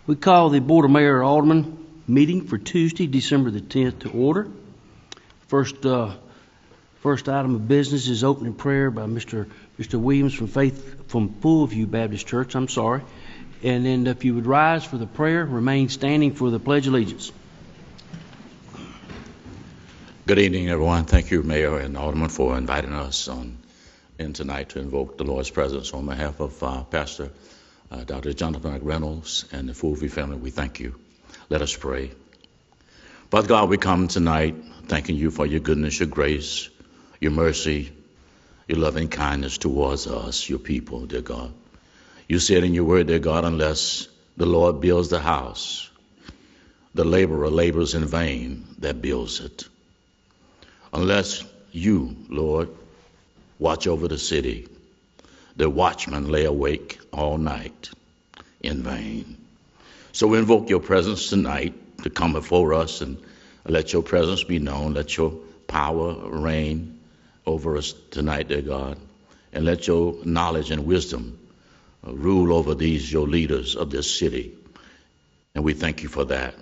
We call the Board of Mayor and Aldermen meeting for Tuesday, December the 10th to order. First item of business is opening prayer by Mr. Williams from Full View Baptist Church. And then if you would rise for the prayer, remain standing for the Pledge of Allegiance. Good evening, everyone. Thank you, Mayor and Alderman, for inviting us in tonight to invoke the Lord's presence. On behalf of Pastor Dr. Jonathan Reynolds and the Full View family, we thank you. Let us pray. Father God, we come tonight thanking you for your goodness, your grace, your mercy, your loving kindness towards us, your people, dear God. You said in your word, dear God, unless the Lord builds the house, the laborer labors in vain that builds it. Unless you, Lord, watch over the city, the watchmen lay awake all night in vain. So we invoke your presence tonight to come before us and let your presence be known. Let your power reign over us tonight, dear God, and let your knowledge and wisdom rule over these, your leaders of this city. And we thank you for that.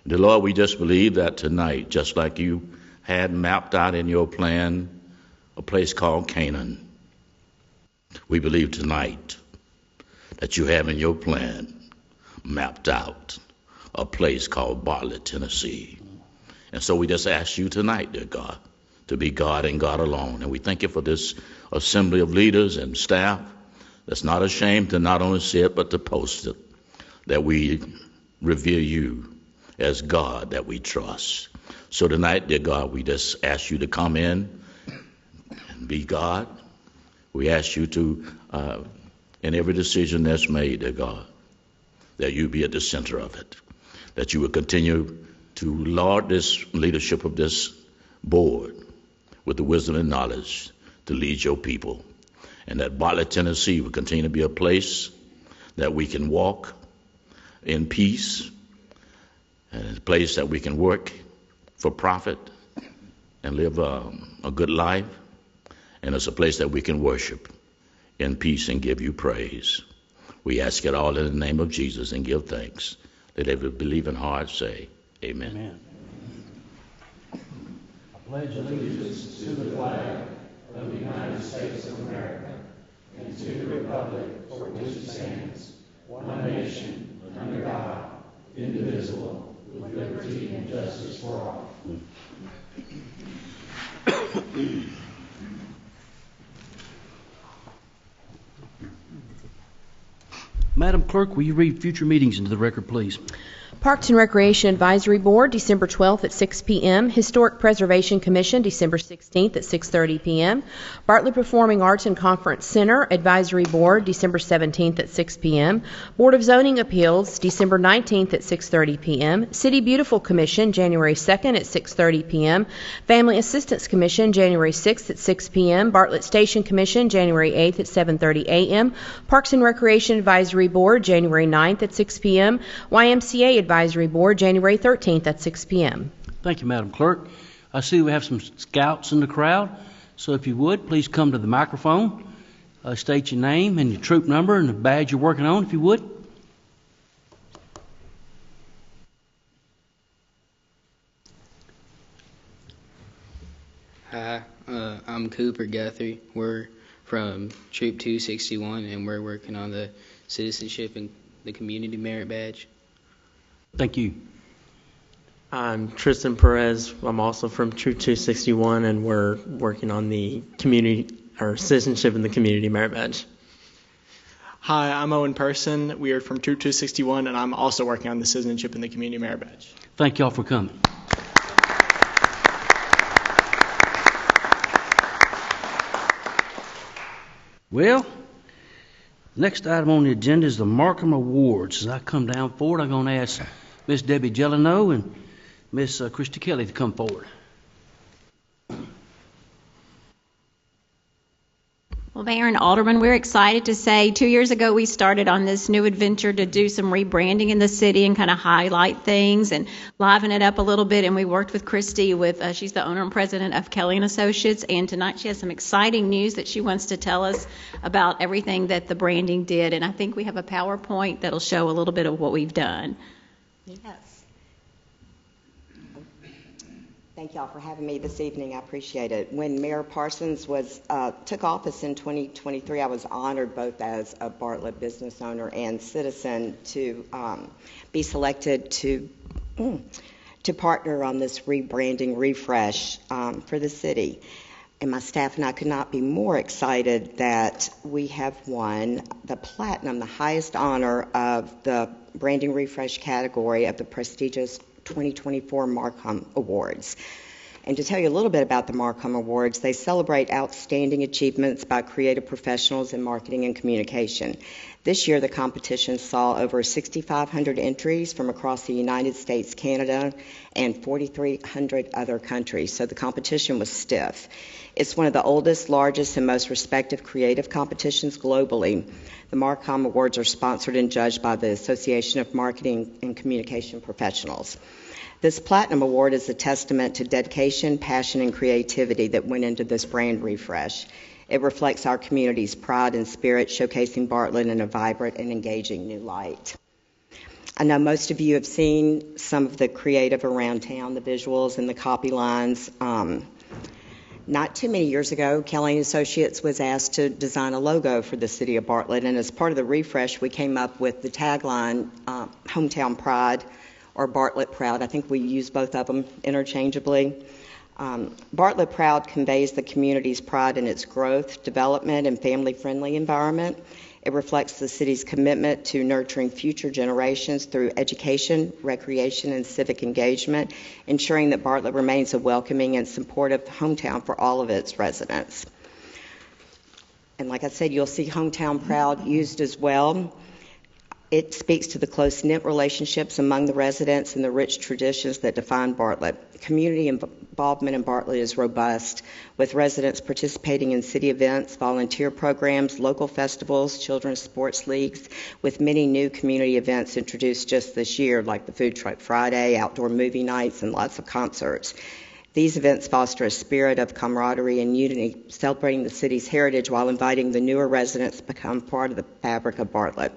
Dear Lord, we just believe that tonight, just like you had mapped out in your plan a place called Canaan, we believe tonight that you have in your plan mapped out a place called Bartlett, Tennessee. And so we just ask you tonight, dear God, to be God and God alone. And we thank you for this assembly of leaders and staff that's not ashamed to not only say it, but to post it, that we revere you as God that we trust. So tonight, dear God, we just ask you to come in and be God. We ask you to, in every decision that's made, dear God, that you be at the center of it, that you will continue to lord this leadership of this board with the wisdom and knowledge to lead your people, and that Bartlett, Tennessee will continue to be a place that we can walk in peace, and a place that we can work for profit and live a good life. And it's a place that we can worship in peace and give you praise. We ask it all in the name of Jesus and give thanks. Let every believing heart say, amen. Amen. I pledge allegiance to the flag of the United States of America and to the republic for which it stands, one nation, under God, indivisible, with liberty and justice for all. Madam Clerk, will you read future meetings into the record, please? Parks and Recreation Advisory Board, December 12th at 6 p.m. Historic Preservation Commission, December 16th at 6:30 p.m. Bartlett Performing Arts and Conference Center Advisory Board, December 17th at 6 p.m. Board of Zoning Appeals, December 19th at 6:30 p.m. City Beautiful Commission, January 2nd at 6:30 p.m. Family Assistance Commission, January 6th at 6 p.m. Bartlett Station Commission, January 8th at 7:30 a.m. Parks and Recreation Advisory Board, January 9th at 6 p.m. YMCA Advisory Board, January 13th at 6 p.m. Thank you, Madam Clerk. I see we have some scouts in the crowd, so if you would, please come to the microphone, state your name and your troop number and the badge you're working on, if you would. Hi, I'm Cooper Guthrie. We're from Troop 261, and we're working on the citizenship and the community merit badge. Thank you. I'm Tristan Perez. I'm also from Troop 261, and we're working on the community or citizenship and the community merit badge. Hi, I'm Owen Person. We are from Troop 261, and I'm also working on the citizenship and the community merit badge. Thank y'all for coming. Well, next item on the agenda is the Markham Awards. As I come down forward, I'm going to ask Miss Debbie Jeleno and Miss Christy Kelly to come forward. Well, Mayor and Aldermen, we're excited to say 2 years ago we started on this new adventure to do some rebranding in the city and kind of highlight things and liven it up a little bit. And we worked with Christy, she's the owner and president of Kelly and Associates. And tonight she has some exciting news that she wants to tell us about everything that the branding did. And I think we have a PowerPoint that'll show a little bit of what we've done. Yes. Thank y'all for having me this evening. I appreciate it. When Mayor Parsons took office in 2023, I was honored both as a Bartlett business owner and citizen to be selected to partner on this rebranding refresh for the city. And my staff and I could not be more excited that we have won the Platinum, the highest honor of the branding refresh category of the prestigious 2024 Markham Awards. And to tell you a little bit about the Markham Awards, they celebrate outstanding achievements by creative professionals in marketing and communication. This year, the competition saw over 6,500 entries from across the United States, Canada, and 4,300 other countries. So the competition was stiff. It's one of the oldest, largest, and most respected creative competitions globally. The Markham Awards are sponsored and judged by the Association of Marketing and Communication Professionals. This Platinum Award is a testament to dedication, passion, and creativity that went into this brand refresh. It reflects our community's pride and spirit, showcasing Bartlett in a vibrant and engaging new light. I know most of you have seen some of the creative around town, the visuals and the copy lines. Not too many years ago, Kelly & Associates was asked to design a logo for the city of Bartlett, and as part of the refresh, we came up with the tagline, Hometown Pride, or Bartlett Proud. I think we use both of them interchangeably. Bartlett Proud conveys the community's pride in its growth, development, and family-friendly environment. It reflects the city's commitment to nurturing future generations through education, recreation, and civic engagement, ensuring that Bartlett remains a welcoming and supportive hometown for all of its residents. And like I said, you'll see Hometown Proud used as well. It speaks to the close-knit relationships among the residents and the rich traditions that define Bartlett. Community involvement in Bartlett is robust, with residents participating in city events, volunteer programs, local festivals, children's sports leagues, with many new community events introduced just this year, like the Food Truck Friday, outdoor movie nights, and lots of concerts. These events foster a spirit of camaraderie and unity, celebrating the city's heritage while inviting the newer residents to become part of the fabric of Bartlett.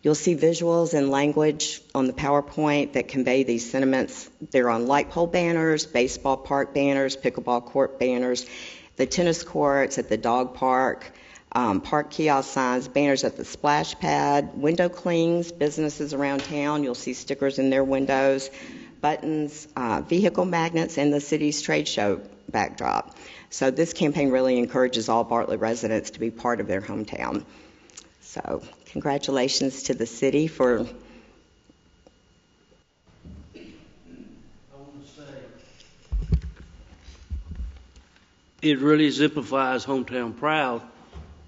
You'll see visuals and language on the PowerPoint that convey these sentiments. They're on light pole banners, baseball park banners, pickleball court banners, the tennis courts at the dog park, park kiosk signs, banners at the splash pad, window clings, businesses around town. You'll see stickers in their windows, buttons, vehicle magnets, and the city's trade show backdrop. So this campaign really encourages all Bartlett residents to be part of their hometown. So congratulations to the city for... I want to say, it really exemplifies Hometown Proud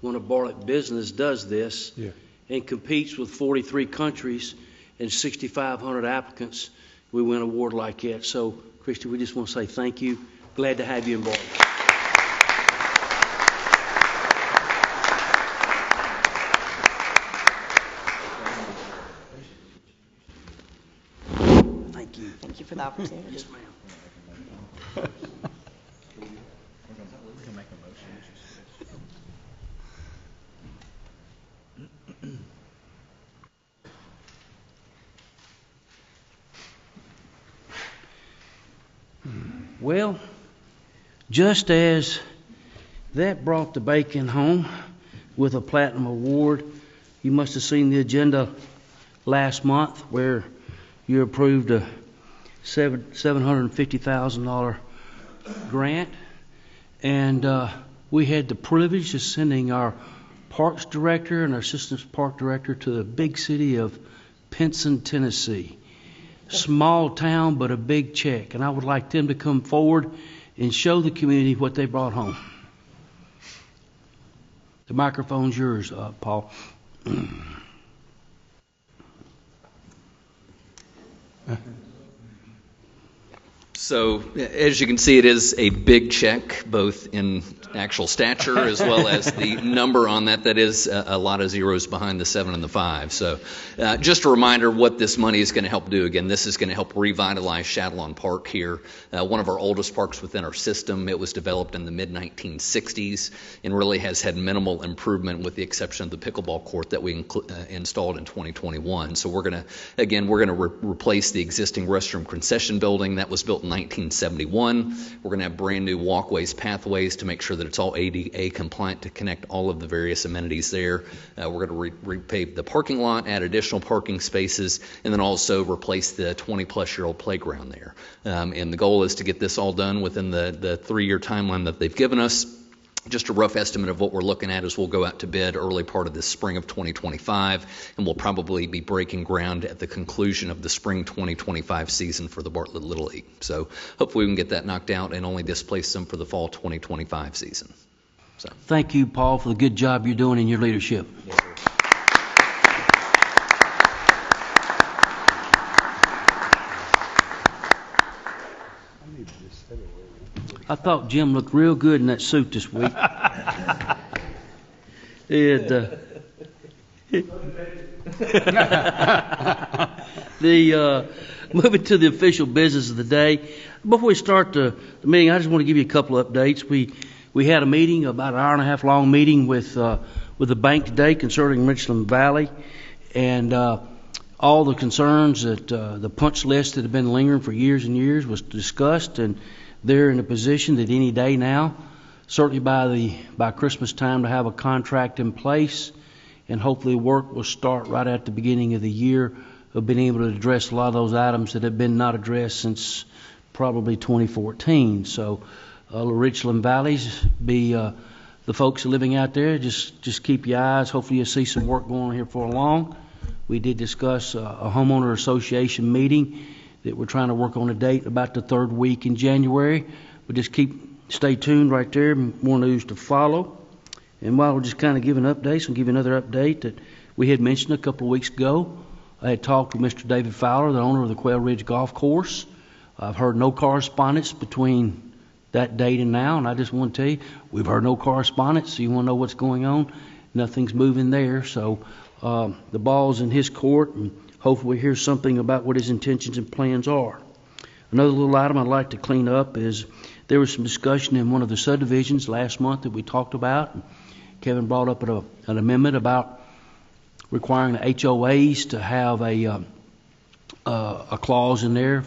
when a Bartlett business does this and competes with 43 countries and 6,500 applicants. We win an award like that. So, Christy, we just want to say thank you. Glad to have you involved. Thank you for the opportunity. Yes, ma'am. Well, just as that brought the bacon home with a Platinum Award, you must have seen the agenda last month where you approved a $750,000 grant, and we had the privilege of sending our Parks Director and our Assistant Park Director to the big city of Pinson, Tennessee. Small town, but a big check, and I would like them to come forward and show the community what they brought home. The microphone's yours, Paul. So as you can see, it is a big check, both in actual stature as well as the number on that. That is a lot of zeros behind the 7 and the 5. So just a reminder what this money is going to help do. Again, this is going to help revitalize Chatelawn Park here, one of our oldest parks within our system. It was developed in the mid-1960s and really has had minimal improvement with the exception of the pickleball court that we installed in 2021. So we're going to replace the existing restroom concession building that was built in 1971. We're going to have brand new walkways, pathways to make sure that it's all ADA compliant to connect all of the various amenities there. We're going to repave the parking lot, add additional parking spaces, and then also replace the 20-plus-year-old playground there. And the goal is to get this all done within the 3-year timeline that they've given us. Just a rough estimate of what we're looking at is we'll go out to bid early part of the spring of 2025, and we'll probably be breaking ground at the conclusion of the spring 2025 season for the Bartlett Little League. So hopefully we can get that knocked out and only displace them for the fall 2025 season. So thank you, Paul, for the good job you're doing in your leadership. Yes, sir. I thought Jim looked real good in that suit this week. Moving to the official business of the day. Before we start the meeting, I just want to give you a couple of updates. We had a meeting, about an hour-and-a-half long meeting with the bank today concerning Richland Valley, and all the concerns that the punch list that had been lingering for years and years was discussed, and they're in a position that any day now, certainly by Christmas time, to have a contract in place, and hopefully work will start right at the beginning of the year of being able to address a lot of those items that have been not addressed since probably 2014. So Richland Valleys, the folks living out there, just keep your eyes. Hopefully you'll see some work going on here for long. We did discuss a homeowner association meeting that we're trying to work on a date about the 3rd week in January. But just stay tuned right there. More news to follow. And while we're just kind of giving updates, I'll give you another update that we had mentioned a couple of weeks ago. I had talked with Mr. David Fowler, the owner of the Quail Ridge Golf Course. I've heard no correspondence between that date and now, and I just want to tell you, we've heard no correspondence, so you want to know what's going on. Nothing's moving there, so the ball's in his court, and hopefully we hear something about what his intentions and plans are. Another little item I'd like to clean up is there was some discussion in one of the subdivisions last month that we talked about. Kevin brought up an amendment about requiring the HOAs to have a clause in there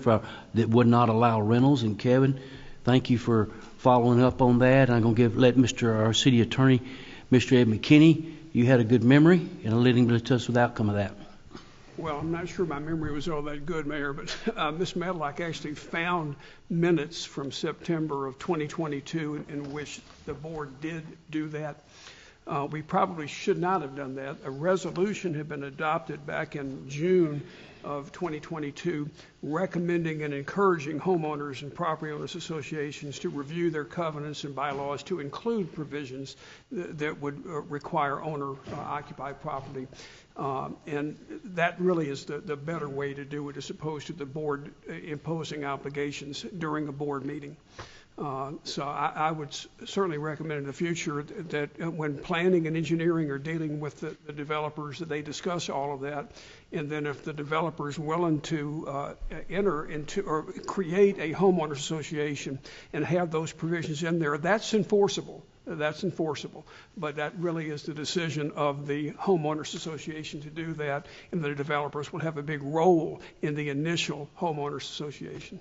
that would not allow rentals. And Kevin, thank you for following up on that. I'm going to let our city attorney, Mr. Ed McKinney, you had a good memory, and I'll let him tell us the outcome of that. Well, I'm not sure my memory was all that good, Mayor, but Ms. Medlock actually found minutes from September of 2022 in which the board did do that. We probably should not have done that. A resolution had been adopted back in June of 2022 recommending and encouraging homeowners and property owners associations to review their covenants and bylaws to include provisions that would require owner-occupied property. And that really is the better way to do it, as opposed to the board imposing obligations during a board meeting. So I would certainly recommend in the future that when planning and engineering are dealing with the developers, that they discuss all of that. And then if the developer is willing to enter into or create a homeowners association and have those provisions in there, that's enforceable. That's enforceable. But that really is the decision of the homeowners association to do that, and the developers will have a big role in the initial homeowners association.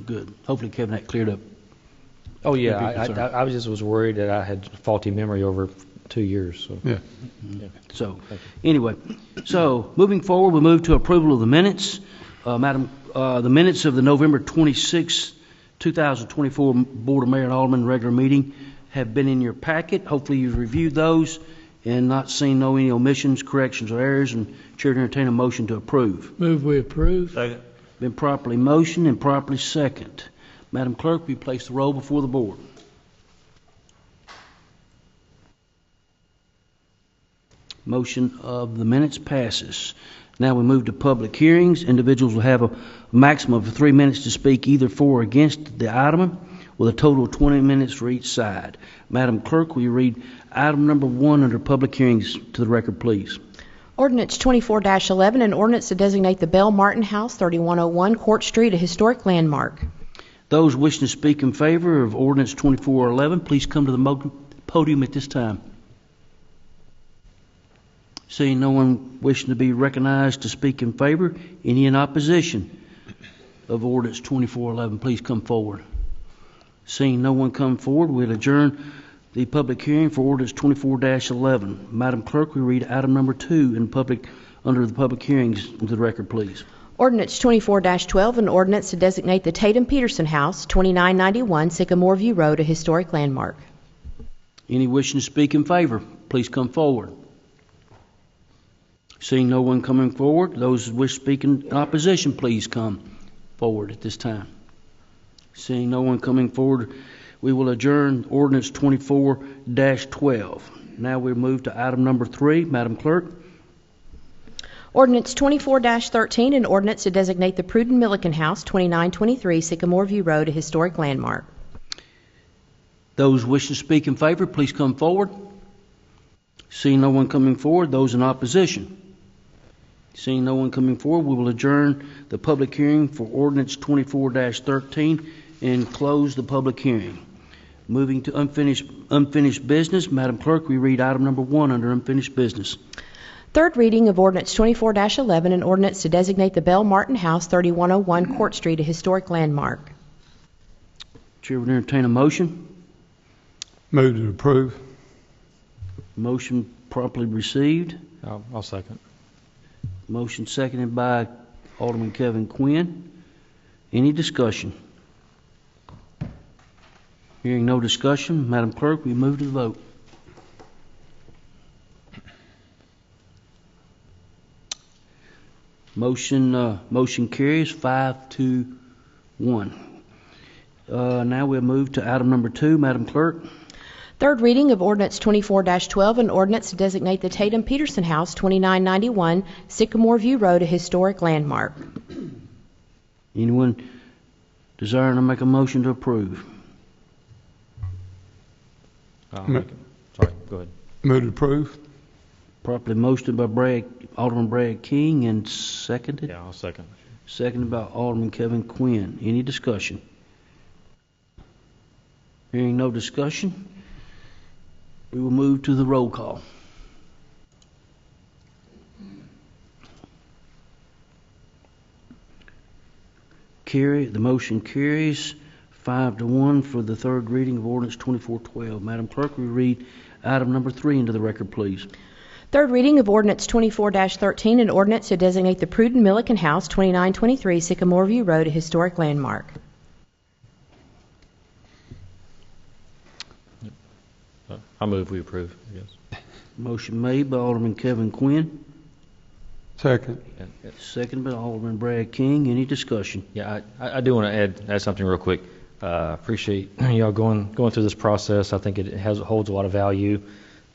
Good. Hopefully, Kevin, that cleared up. Oh yeah, I was worried that I had faulty memory over 2 years. So yeah. So anyway, so moving forward, we move to approval of the minutes. Madam, the minutes of the November 26, 2024 Board of Mayor and Aldermen regular meeting have been in your packet. Hopefully, you've reviewed those and not seen any omissions, corrections, or errors. And Chair to entertain a motion to approve. Move we approve. Second. Been properly motioned and properly second. Madam Clerk, will you place the roll before the board? Motion of the minutes passes. Now we move to public hearings. Individuals will have a maximum of 3 minutes to speak either for or against the item, with a total of 20 minutes for each side. Madam Clerk, will you read item number 1 under public hearings to the record, please? Ordinance 24-11, an ordinance to designate the Bell Martin House, 3101 Court Street, a historic landmark. Those wishing to speak in favor of ordinance 2411, please come to the podium at this time. Seeing no one wishing to be recognized to speak in favor, any in opposition of ordinance 2411, please come forward. Seeing no one come forward, we'll adjourn the public hearing for ordinance 24-11. Madam Clerk, we read item number 2 in public under the public hearings into the record, please. Ordinance 24-12, an ordinance to designate the Tatum Peterson House, 2991 Sycamore View Road, a historic landmark. Any wishing to speak in favor, please come forward. Seeing no one coming forward, those who wish to speak in opposition, please come forward at this time. Seeing no one coming forward, we will adjourn ordinance 24-12. Now we move to item number 3. Madam Clerk. Ordinance 24-13, an ordinance to designate the Pruden Milliken House, 2923 Sycamore View Road, a historic landmark. Those wishing to speak in favor, please come forward. Seeing no one coming forward, those in opposition. Seeing no one coming forward, we will adjourn the public hearing for ordinance 24-13 and close the public hearing. Moving to unfinished business, Madam Clerk, we read item number 1 under unfinished business. Third reading of ordinance 24-11, an ordinance to designate the Bell Martin House, 3101 Court Street, a historic landmark. Chair would entertain a motion. Move to approve. Motion properly received. I'll second. Motion seconded by Alderman Kevin Quinn. Any discussion? Hearing no discussion, Madam Clerk, we move to the vote. Motion carries 5-1. Now we'll move to item number 2, Madam Clerk. Third reading of ordinance 24-12, an ordinance to designate the Tatum Peterson House, 2991 Sycamore View Road, a historic landmark. Anyone desiring to make a motion to approve? Sorry, go ahead. Move to approve. Properly motioned by Alderman Brad King and seconded? Yeah, I'll second. Seconded by Alderman Kevin Quinn. Any discussion? Hearing no discussion, we will move to the roll call. The motion carries 5-1 for the third reading of ordinance 24-12. Madam Clerk, we read item number 3 into the record, please. Third reading of ordinance 24-13, an ordinance to designate the Pruden Milliken House, 2923 Sycamore View Road, a historic landmark. I move we approve, I guess. Motion made by Alderman Kevin Quinn. Second. Second by Alderman Brad King. Any discussion? Yeah, I do want to add something real quick. Appreciate y'all going through this process. I think it holds a lot of value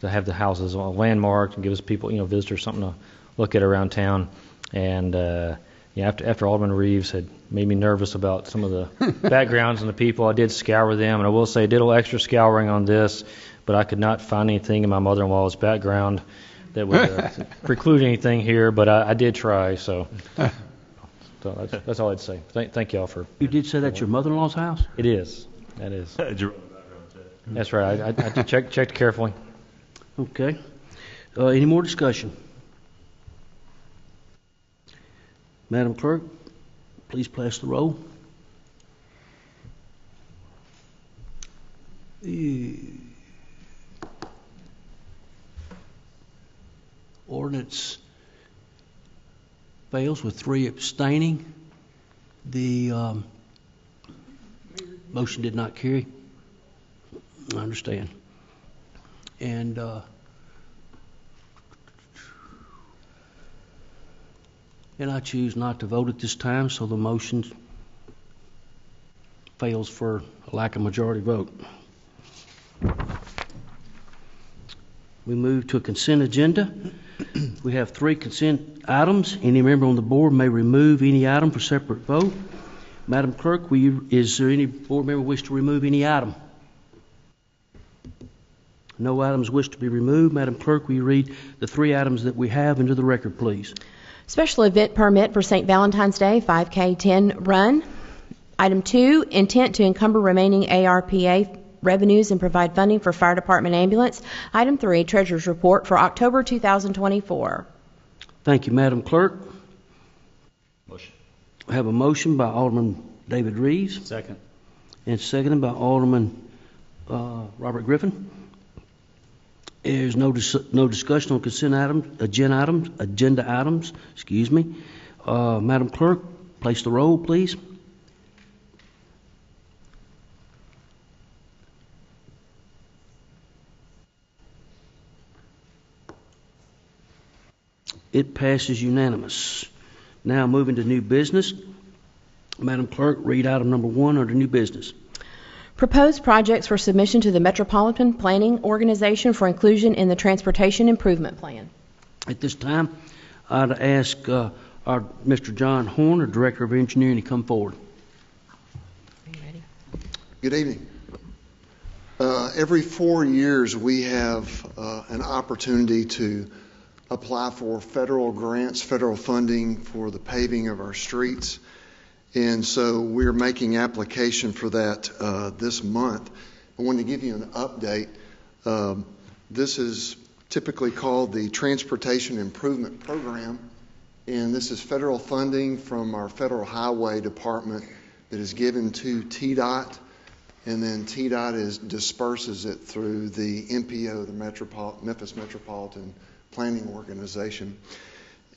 to have the houses on a landmark and gives people, visitors something to look at around town. And after Alderman Reeves had made me nervous about some of the backgrounds and the people, I did scour them, and I will say I did a little extra scouring on this, but I could not find anything in my mother-in-law's background that would preclude anything here. But I did try, so that's all I'd say. Thank y'all for. You did say that's your mother-in-law's house? It is. That is. That's right. I checked carefully. Okay. Any more discussion? Madam Clerk, please pass the roll. Ordinance fails with 3 abstaining. The motion did not carry. I understand. And I choose not to vote at this time, so the motion fails for a lack of majority vote. We move to a consent agenda. We have 3 consent items. Any member on the board may remove any item for separate vote. Madam Clerk, is there any board member wish to remove any item? No items wish to be removed. Madam Clerk, will you read the 3 items that we have into the record, please? Special event permit for St. Valentine's Day 5K 10 run. Item 2, intent to encumber remaining ARPA revenues and provide funding for fire department ambulance. Item 3, treasurer's report for October 2024. Thank you, Madam Clerk. Motion. I have a motion by Alderman David Reeves. Second. And seconded by Alderman Robert Griffin. There's no discussion on consent agenda items. Excuse me. Madam Clerk, place the roll, please. It passes unanimous. Now moving to new business. Madam Clerk, read item number 1 under new business. Proposed projects for submission to the Metropolitan Planning Organization for inclusion in the Transportation Improvement Plan. At this time, I'd ask our Mr. John Horn, our Director of Engineering, to come forward. Are you ready? Good evening. Every 4 years, we have an opportunity to apply for federal grants, federal funding for the paving of our streets. And so we're making application for that this month. I wanted to give you an update. This is typically called the Transportation Improvement Program, and this is federal funding from our Federal Highway Department that is given to TDOT, and then TDOT disperses it through the MPO, the Memphis Metropolitan Planning Organization.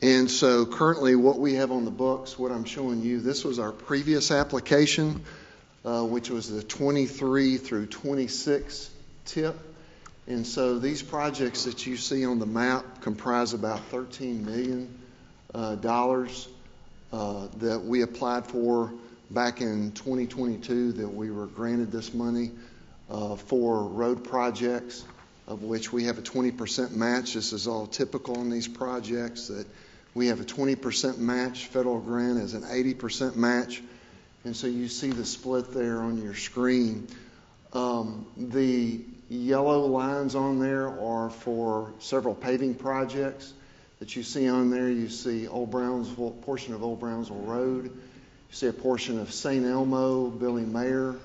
And so currently what we have on the books, what I'm showing you, this was our previous application, which was the 23 through 26 tip. And so these projects that you see on the map comprise about $13 million that we applied for back in 2022, that we were granted this money for road projects, of which we have a 20% match. This is all typical in these projects, that we have a 20% match. Federal grant is an 80% match. And so you see the split there on your screen. The yellow lines on there are for several paving projects that you see on there. You see Old Brownsville, portion of Old Brownsville Road. You see a portion of St. Elmo, Billy Mayer,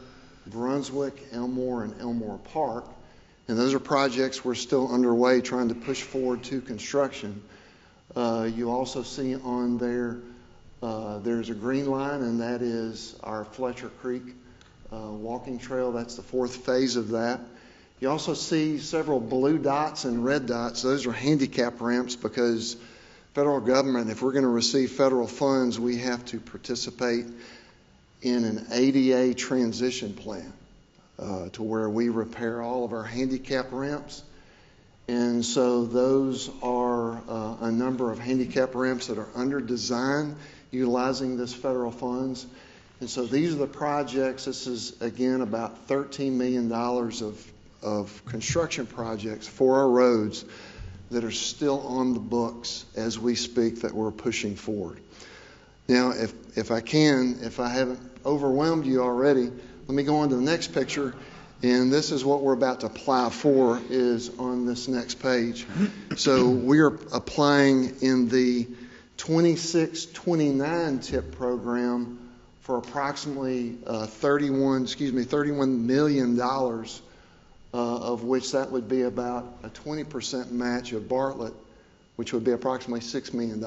Brunswick, Elmore, and Elmore Park. And those are projects we're still underway trying to push forward to construction. You also see on there, there's a green line, and that is our Fletcher Creek walking trail. That's the 4th phase of that. You also see several blue dots and red dots. Those are handicap ramps, because federal government, if we're going to receive federal funds, we have to participate in an ADA transition plan to where we repair all of our handicap ramps. And so those are a number of handicap ramps that are under design utilizing this federal funds. And so these are the projects. This is, again, about $13 million of construction projects for our roads that are still on the books as we speak, that we're pushing forward. Now, if I haven't overwhelmed you already, let me go on to the next picture. And this is what we're about to apply for, is on this next page. So we're applying in the 26-29 TIP program for approximately $31 million, of which that would be about a 20% match of Bartlett, which would be approximately $6 million.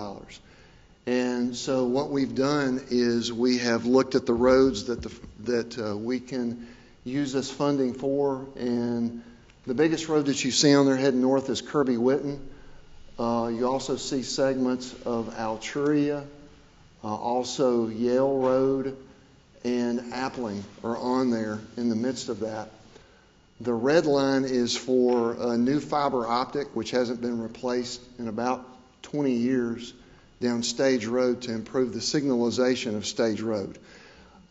And so what we've done is we have looked at the roads that we can use this funding for, and the biggest road that you see on there heading north is Kirby-Witten. You also see segments of Alturia, also Yale Road, and Appling are on there in the midst of that. The red line is for a new fiber optic, which hasn't been replaced in about 20 years, down Stage Road to improve the signalization of Stage Road.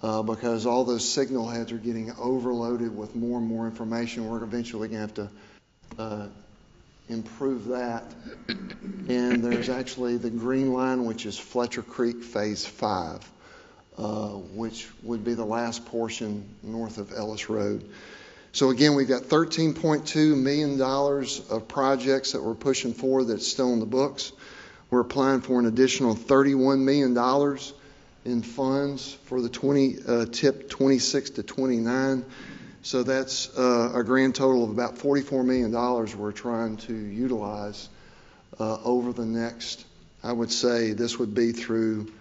Because all those signal heads are getting overloaded with more and more information. We're eventually going to have to improve that. And there's actually the green line, which is Fletcher Creek Phase 5, which would be the last portion north of Ellis Road. So again, we've got $13.2 million of projects that we're pushing forward that's still in the books. We're applying for an additional $31 million in funds for the TIP 26 to 29. So that's a grand total of about $44 million we're trying to utilize over the next, I would say this would be through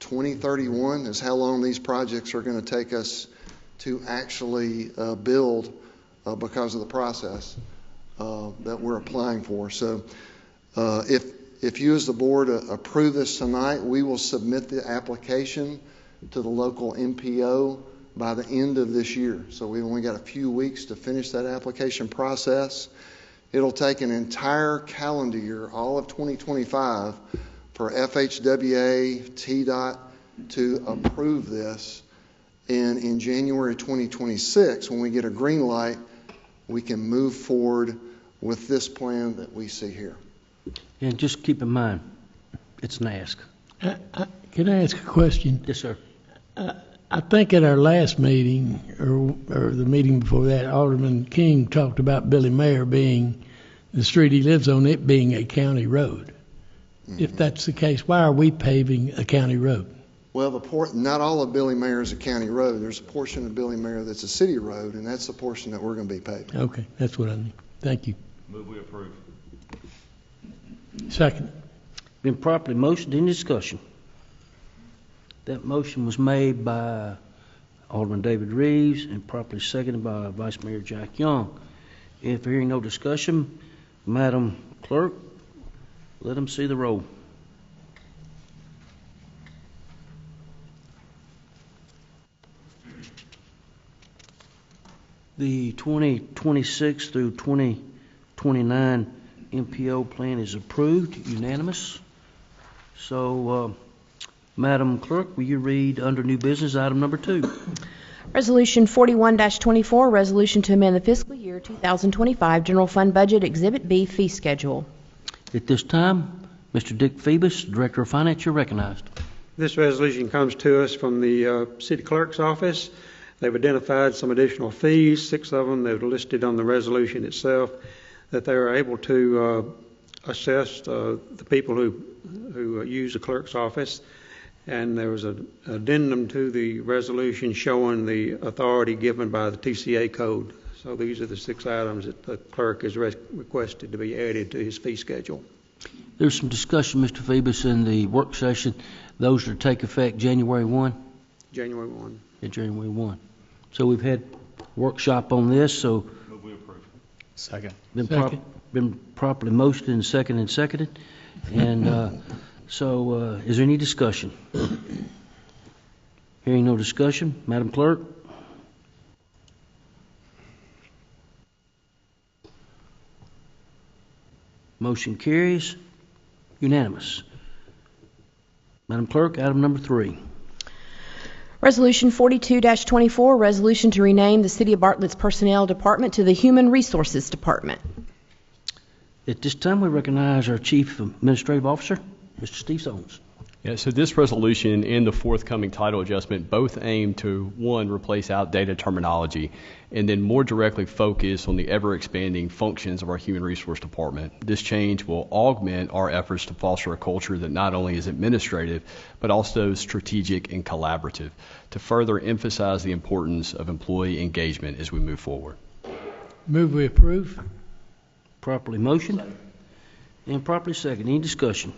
2031 is how long these projects are going to take us to actually build because of the process that we're applying for. So if you as the board approve this tonight, we will submit the application to the local MPO by the end of this year. So we've only got a few weeks to finish that application process. It'll take an entire calendar year, all of 2025, for FHWA, TDOT to approve this. And in January 2026, when we get a green light, we can move forward with this plan that we see here. And just keep in mind, it's an ask. Can I ask a question? Yes, sir. I think at our last meeting, or the meeting before that, Alderman King talked about Billy Mayer being, the street he lives on, it being a county road. Mm-hmm. If that's the case, why are we paving a county road? Well, not all of Billy Mayer is a county road. There's a portion of Billy Mayer that's a city road, and that's the portion that we're going to be paving. Okay, that's what I need. Thank you. Move we approve. Second. Been properly motioned. Any discussion? That motion was made by Alderman David Reeves and properly seconded by Vice Mayor Jack Young. If hearing no discussion, Madam Clerk, let them see the roll. The 2026 through 2029 MPO plan is approved, unanimous. So, Madam Clerk, will you read under new business item number 2? Resolution 41-24, resolution to amend the fiscal year 2025 general fund budget, Exhibit B, fee schedule. At this time, Mr. Dick Phoebus, Director of Finance, you're recognized. This resolution comes to us from the City Clerk's office. They've identified some additional fees, 6 of them that are listed on the resolution itself, that they are able to assess the people who use the clerk's office. And there was an addendum to the resolution showing the authority given by the TCA code. So these are the 6 items that the clerk has requested to be added to his fee schedule. There's some discussion, Mr. Phoebus, in the work session. Those are to take effect January 1? January 1. Yeah, January 1. So we've had workshop on this, so... Move we approve. Second. Been properly motioned and seconded. And so is there any discussion? Hearing no discussion, Madam Clerk? Motion carries. Unanimous. Madam Clerk, item number 3. Resolution 42-24, resolution to rename the City of Bartlett's Personnel Department to the Human Resources Department. At this time, we recognize our Chief Administrative Officer, Mr. Steve Sones. Yeah, so this resolution and the forthcoming title adjustment both aim to, one, replace outdated terminology, and then more directly focus on the ever-expanding functions of our Human Resource Department. This change will augment our efforts to foster a culture that not only is administrative, but also strategic and collaborative, to further emphasize the importance of employee engagement as we move forward. Move we approve. Properly motioned and properly seconded. Any discussion?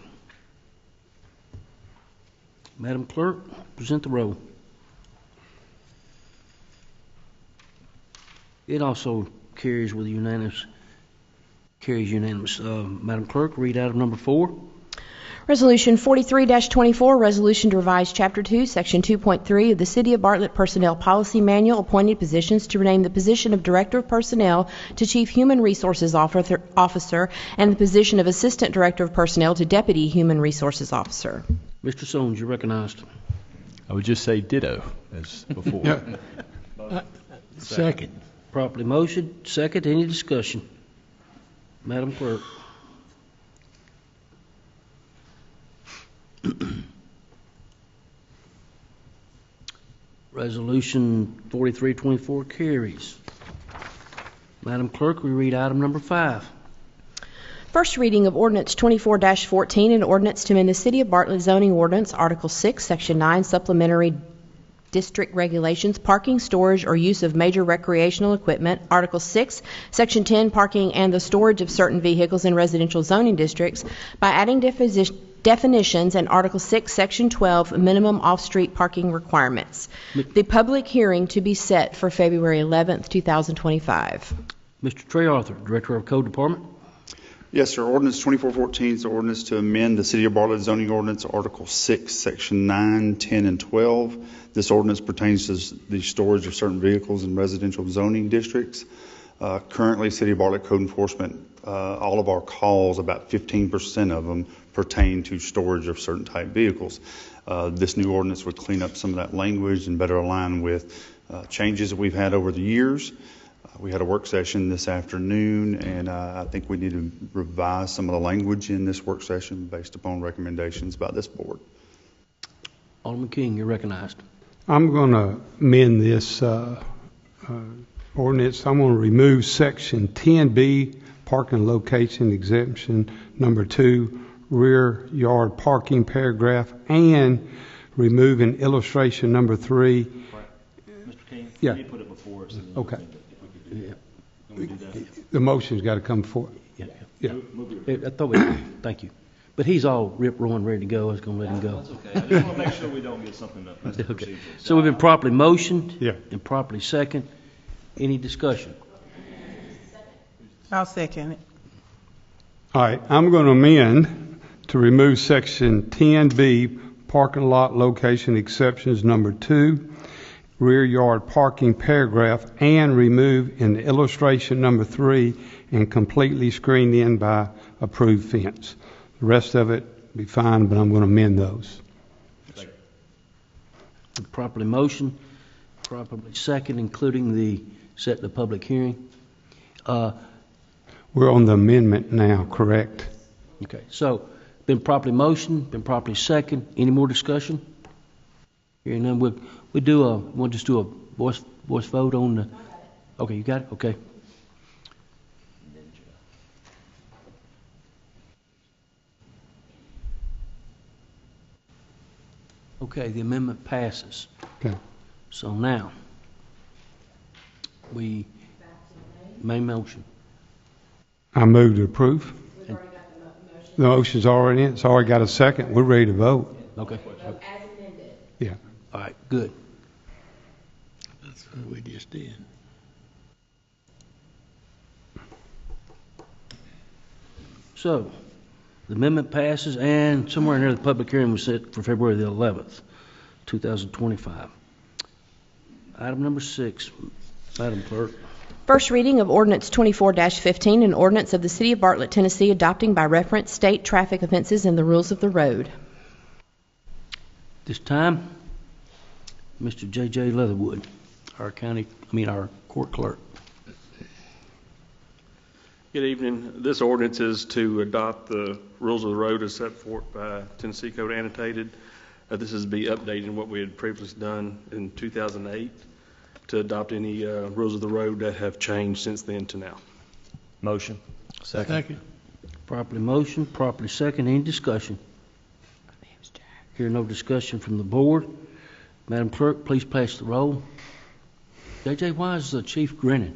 Madam Clerk, present the roll. It also carries with unanimous. Madam Clerk, read item number 4. Resolution 43-24, resolution to revise Chapter 2, Section 2.3 of the City of Bartlett Personnel Policy Manual, appointed positions, to rename the position of Director of Personnel to Chief Human Resources Officer and the position of Assistant Director of Personnel to Deputy Human Resources Officer. Mr. Sones, you're recognized. I would just say ditto as before. Second. Properly motioned. Second. Any discussion? Madam Clerk. Resolution 4324 carries. Madam Clerk, we read item number 5. First reading of ordinance 24-14, an ordinance to amend the City of Bartlett zoning ordinance, Article 6, Section 9, supplementary district regulations, parking, storage, or use of major recreational equipment, Article 6, Section 10, parking and the storage of certain vehicles in residential zoning districts, by adding definitions and Article 6, Section 12, minimum off-street parking requirements. The public hearing to be set for February 11th, 2025. Mr. Trey Arthur, Director of Code Department. Yes, sir. Ordinance 2414 is the ordinance to amend the City of Bartlett zoning ordinance, Article 6, Section 9, 10, and 12. This ordinance pertains to the storage of certain vehicles in residential zoning districts. Currently, City of Bartlett Code Enforcement, all of our calls, about 15% of them, pertain to storage of certain type vehicles. This new ordinance would clean up some of that language and better align with changes that we've had over the years. We had a work session this afternoon, and I think we need to revise some of the language in this work session based upon recommendations by this board. Alderman King, you're recognized. I'm going to amend this ordinance. I'm going to remove Section 10B, parking location exemption, number 2, rear yard parking paragraph, and remove in illustration number 3. Mr. King, yeah. you put it before us. Okay. Yeah. The motion's got to come forward. Yeah. Yeah. I thought we did. Thank you. But he's all rip-roaring, ready to go. I was going to let him go. That's okay. I just want to make sure we don't get something up. That's the Okay. procedure. So we've been properly motioned Yeah. and properly second. Any discussion? I'll second it. All right. I'm going to amend to remove Section 10B, parking lot location exceptions, number 2, rear yard parking paragraph, and remove in illustration number 3 and completely screened in by approved fence. The rest of it be fine, but I'm going to amend those. Properly motion, properly second, including the set the public hearing. We're on the amendment now, correct? Okay. So been properly motioned, been properly second. Any more discussion? Hearing none, we'll just do a voice vote on the. Okay, you got it. Okay. Okay, the amendment passes. Okay. So now, we main motion. I move to approve. The motion's already in. It's already got a second. We're ready to vote. Okay. Yeah. All right, good. That's what we just did. So, the amendment passes, and somewhere in there, the public hearing was set for February the 11th, 2025. Item number 6, Madam Clerk. First reading of ordinance 24-15, an ordinance of the City of Bartlett, Tennessee, adopting by reference state traffic offenses and the rules of the road. This time, Mr. J.J. Leatherwood, our court clerk. Good evening. This ordinance is to adopt the rules of the road as set forth by Tennessee Code Annotated. This is to be updating what we had previously done in 2008 to adopt any rules of the road that have changed since then to now. Motion. Second. Properly motion, properly second. Any discussion? Hear no discussion from the board. Madam Clerk, please pass the roll. J.J., why is the chief grinning?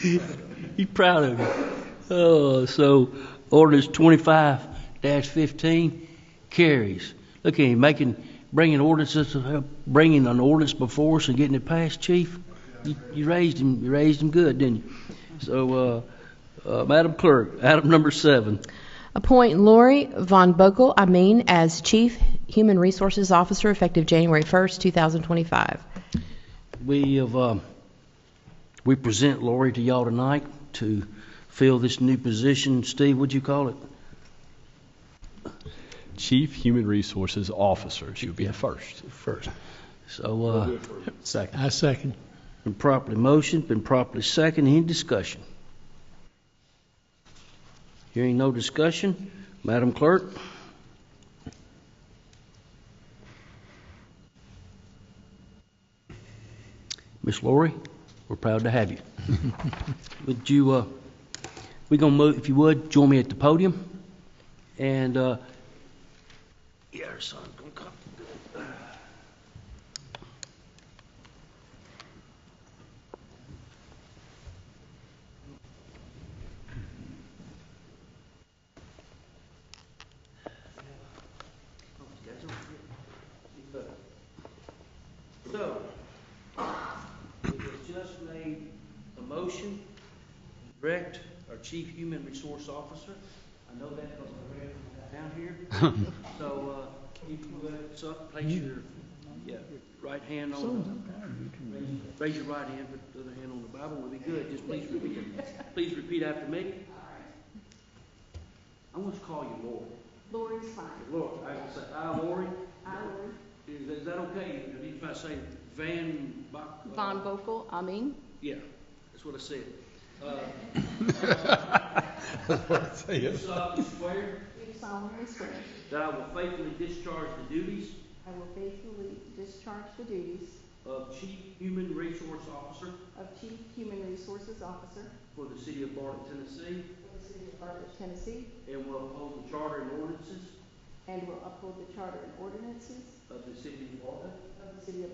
He's proud of you. Oh, so ordinance 25-15 carries. Look at him bringing an ordinance before us and getting it passed, Chief. You raised him. You raised him good, didn't you? So, Madam Clerk, item number 7. Appoint Lori Von Bogle as Chief Human Resources Officer effective January 1st, 2025. We present Lori to y'all tonight to fill this new position. Steve, what'd you call it? Chief Human Resources Officer. She would be the first. So, Second. I second. Been properly motioned, been properly seconded. Any discussion? Hearing no discussion, Madam Clerk. Miss Lori, we're proud to have you. Would you, we're going to move, if you would, join me at the podium. And, yeah, our son's going to come. So, we just made a motion to direct our Chief Human Resource Officer. I know that because I read it down here. So, if you would, place your right hand on, raise your right hand, put the other hand on the Bible, will be good. Just please repeat it. Please repeat after me. I'm going to call you Lori. Lori's fine. Lori, I can say, I, Lori. I, Lori. Is that okay? If I say Von Bokel, I mean. Yeah, that's what I said. Do solemnly swear that I will faithfully discharge the duties I will faithfully discharge the duties of Chief Human Resource Officer of Chief Human Resources Officer for the City of Bartlett, Tennessee, and will uphold the charter and ordinances of the City of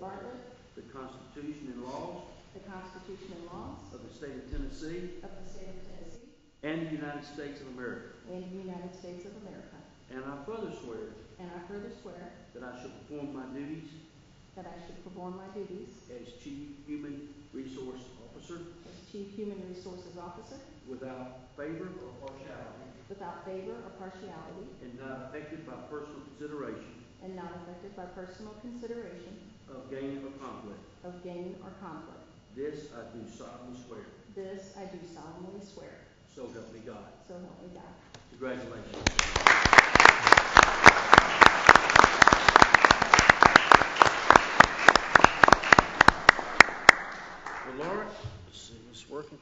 Bartlett, the Constitution and laws of the State of Tennessee, and the United States of America. And I further swear that I shall perform my duties as Chief Human Resource Officer without favor or partiality, and not affected by personal consideration of gain or conflict. This I do solemnly swear. So help me God. Congratulations. Well, Laura, let's see if it's working.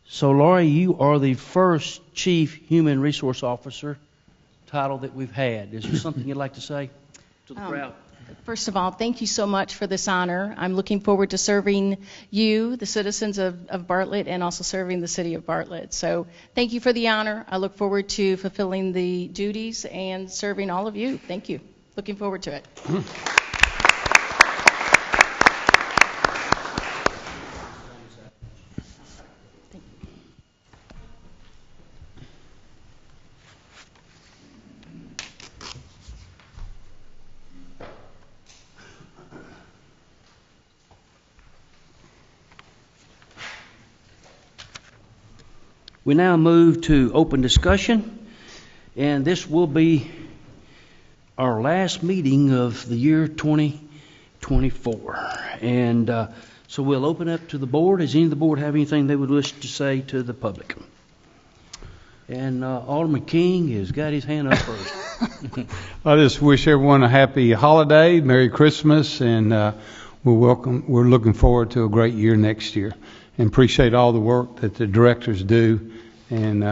So, Laura, you are the first Chief Human Resource Officer title that we've had. Is there something you'd like to say to the crowd? First of all, thank you so much for this honor. I'm looking forward to serving you, the citizens of Bartlett, and also serving the City of Bartlett. So thank you for the honor. I look forward to fulfilling the duties and serving all of you. Thank you. Looking forward to it. We now move to open discussion, and this will be our last meeting of the year 2024. And so we'll open up to the board. Does any of the board have anything they would wish to say to the public? And Alderman King has got his hand up first. I just wish everyone a happy holiday, Merry Christmas, and we're looking forward to a great year next year. And appreciate all the work that the directors do, and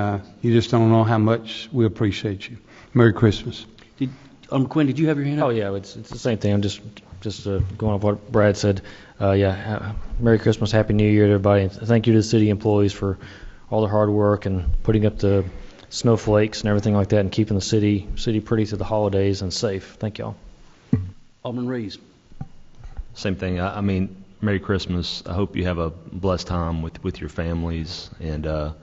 you just don't know how much we appreciate you. Merry Christmas. Quinn, did you have your hand up? Oh yeah, it's the same thing. I'm just going off what Brad said. Merry Christmas, Happy New Year to everybody. And thank you to the city employees for all their hard work and putting up the snowflakes and everything like that, and keeping the city pretty through the holidays and safe. Thank y'all. Alderman Reeves. Same thing. I mean, Merry Christmas. I hope you have a blessed time with your families, and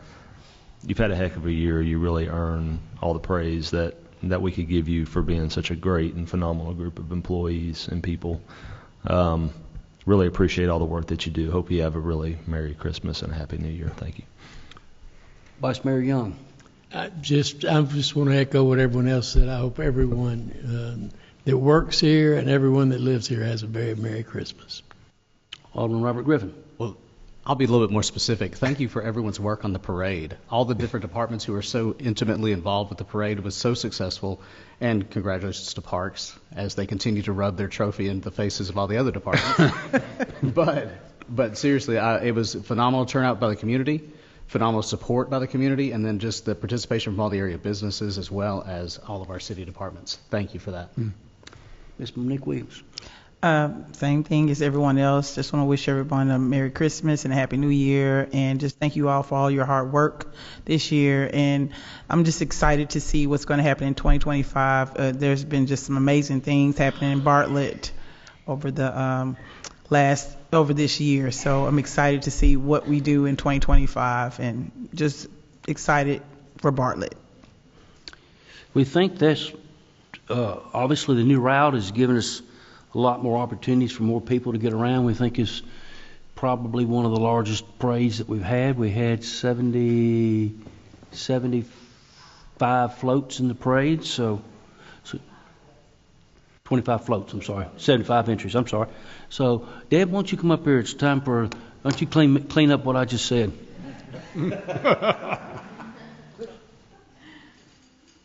you've had a heck of a year. You really earn all the praise that we could give you for being such a great and phenomenal group of employees and people. Really appreciate all the work that you do. Hope you have a really Merry Christmas and a Happy New Year. Thank you. Vice Mayor Young. I just want to echo what everyone else said. I hope everyone that works here and everyone that lives here has a very Merry Christmas. Alderman Robert Griffin. Well, I'll be a little bit more specific. Thank you for everyone's work on the parade. All the different departments who were so intimately involved with the parade was so successful. And congratulations to Parks as they continue to rub their trophy in the faces of all the other departments. But seriously, it was a phenomenal turnout by the community, phenomenal support by the community, and then just the participation from all the area businesses as well as all of our city departments. Thank you for that. Ms. Monique Williams. Same thing as everyone else. Just want to wish everyone a Merry Christmas and a Happy New Year, and just thank you all for all your hard work this year. And I'm just excited to see what's going to happen in 2025. There's been just some amazing things happening in Bartlett over the over this year. So I'm excited to see what we do in 2025, and just excited for Bartlett. We think that's obviously the new route has given us a lot more opportunities for more people to get around. We think it's probably one of the largest parades that we've had. We had 75 floats in the parade, so 25 floats, 75 entries, So, Deb, why don't you come up here? It's time for, why don't you clean up what I just said?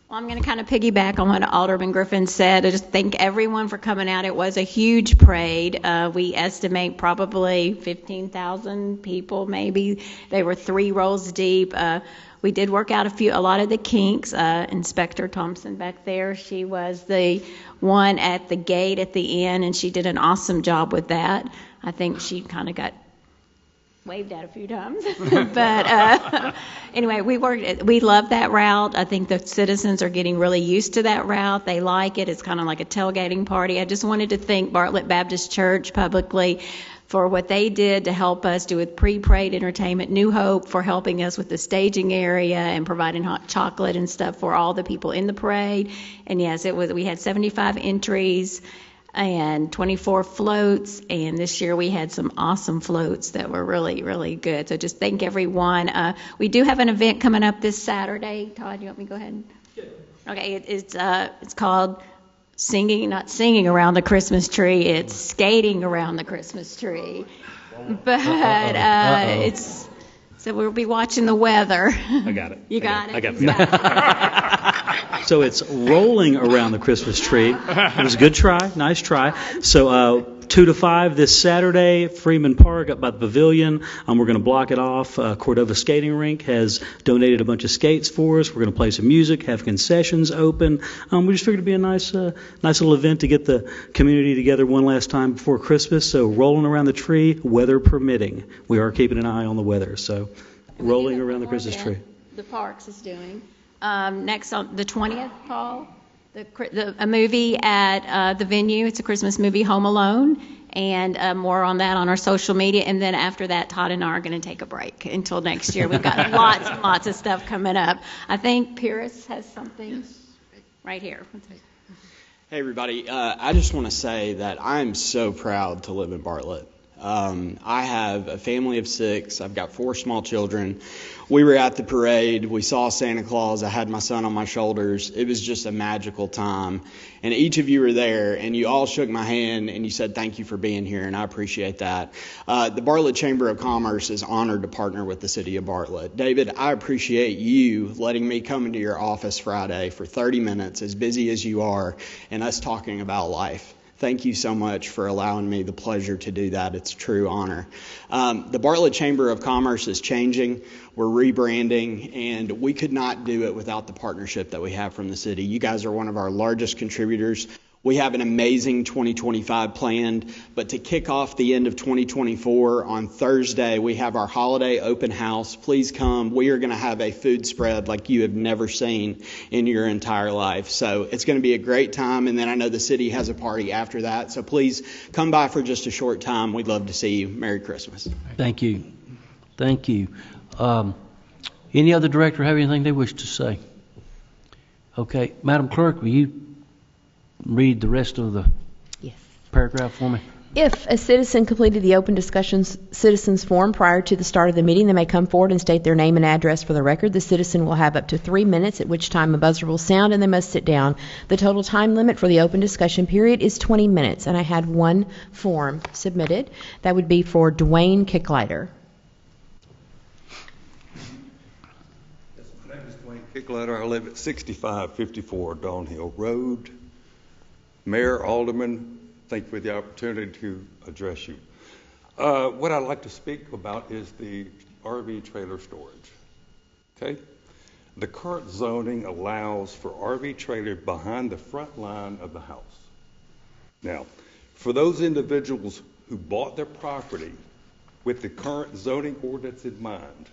Well, I'm going to kind of piggyback on what Alderman Griffin said. I just thank everyone for coming out. It was a huge parade. We estimate probably 15,000 people, maybe. They were 3 rows deep. We did work out a lot of the kinks. Inspector Thompson back there, she was the one at the gate at the end, and she did an awesome job with that. I think she kind of got waved at a few times. But anyway, we love that route. I think the citizens are getting really used to that route. They like it. It's kind of like a tailgating party. I just wanted to thank Bartlett Baptist Church publicly for what they did to help us do with pre-parade entertainment. New Hope for helping us with the staging area and providing hot chocolate and stuff for all the people in the parade. And yes, we had 75 entries and 24 floats, and this year we had some awesome floats that were really, really good. So just thank everyone. We do have an event coming up this Saturday. Todd, you want me to go ahead? Okay, it's called not singing around the Christmas tree. It's skating around the Christmas tree. But so we'll be watching the weather. I got it. You got it. I got it. So it's rolling around the Christmas tree. It was a good try. Nice try. So 2 to 5 this Saturday, Freeman Park up by the pavilion. We're going to block it off. Cordova Skating Rink has donated a bunch of skates for us. We're going to play some music, have concessions open. We just figured it'd be a nice little event to get the community together one last time before Christmas. So rolling around the tree, weather permitting. We are keeping an eye on the weather. So rolling around the Christmas tree. The Parks is doing. Next on the 20th, Paul, a movie at the venue. It's a Christmas movie, Home Alone, and more on that on our social media. And then after that, Todd and I are going to take a break until next year. We've got lots and lots of stuff coming up. I think Pierce has something right here. Hey, everybody. I just want to say that I'm so proud to live in Bartlett. I have a family of 6. I've got 4 small children. We were at the parade. We saw Santa Claus. I had my son on my shoulders. It was just a magical time. And each of you were there, and you all shook my hand, and you said thank you for being here, and I appreciate that. The Bartlett Chamber of Commerce is honored to partner with the city of Bartlett. David, I appreciate you letting me come into your office Friday for 30 minutes, as busy as you are, and us talking about life. Thank you so much for allowing me the pleasure to do that. It's a true honor. The Bartlett Chamber of Commerce is changing. We're rebranding, and we could not do it without the partnership that we have from the city. You guys are one of our largest contributors. We have an amazing 2025 planned, but to kick off the end of 2024, on Thursday, we have our holiday open house. Please come. We are going to have a food spread like you have never seen in your entire life. So it's going to be a great time, and then I know the city has a party after that. So please come by for just a short time. We'd love to see you. Merry Christmas. Thank you. Thank you. Any other director have anything they wish to say? Okay. Madam Clerk, will you read the rest of the paragraph for me? If a citizen completed the open discussions citizens form prior to the start of the meeting, they may come forward and state their name and address for the record. The citizen will have up to 3 minutes, at which time a buzzer will sound and they must sit down. The total time limit for the open discussion period is 20 minutes, and I had one form submitted. That would be for Dwayne Kicklighter. Rick Letter. I live at 6554 Dawnhill Road. Mayor, Alderman, thank you for the opportunity to address you. What I'd like to speak about is the RV trailer storage. Okay? The current zoning allows for RV trailer behind the front line of the house. Now, for those individuals who bought their property with the current zoning ordinance in mind,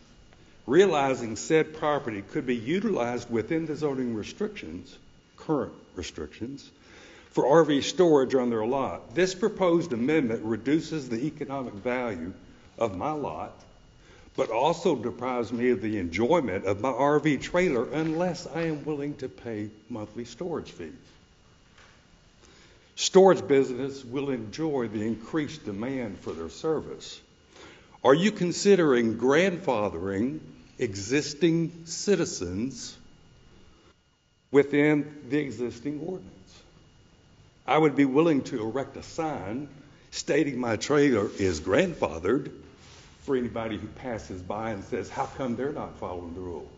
realizing said property could be utilized within the zoning restrictions, current restrictions, for RV storage on their lot, this proposed amendment reduces the economic value of my lot, but also deprives me of the enjoyment of my RV trailer unless I am willing to pay monthly storage fees. Storage business will enjoy the increased demand for their service. Are you considering grandfathering existing citizens within the existing ordinance? I would be willing to erect a sign stating my trailer is grandfathered for anybody who passes by and says, how come they're not following the rule?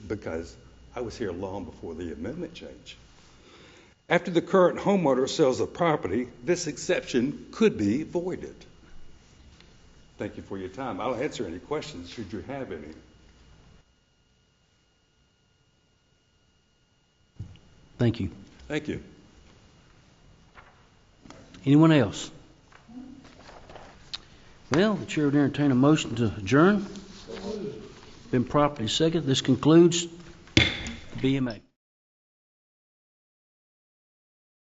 Because I was here long before the amendment change. After the current homeowner sells a property, this exception could be voided. Thank you for your time. I'll answer any questions should you have any. Thank you. Thank you. Anyone else? Well, the chair would entertain a motion to adjourn. Been properly seconded. This concludes BMA.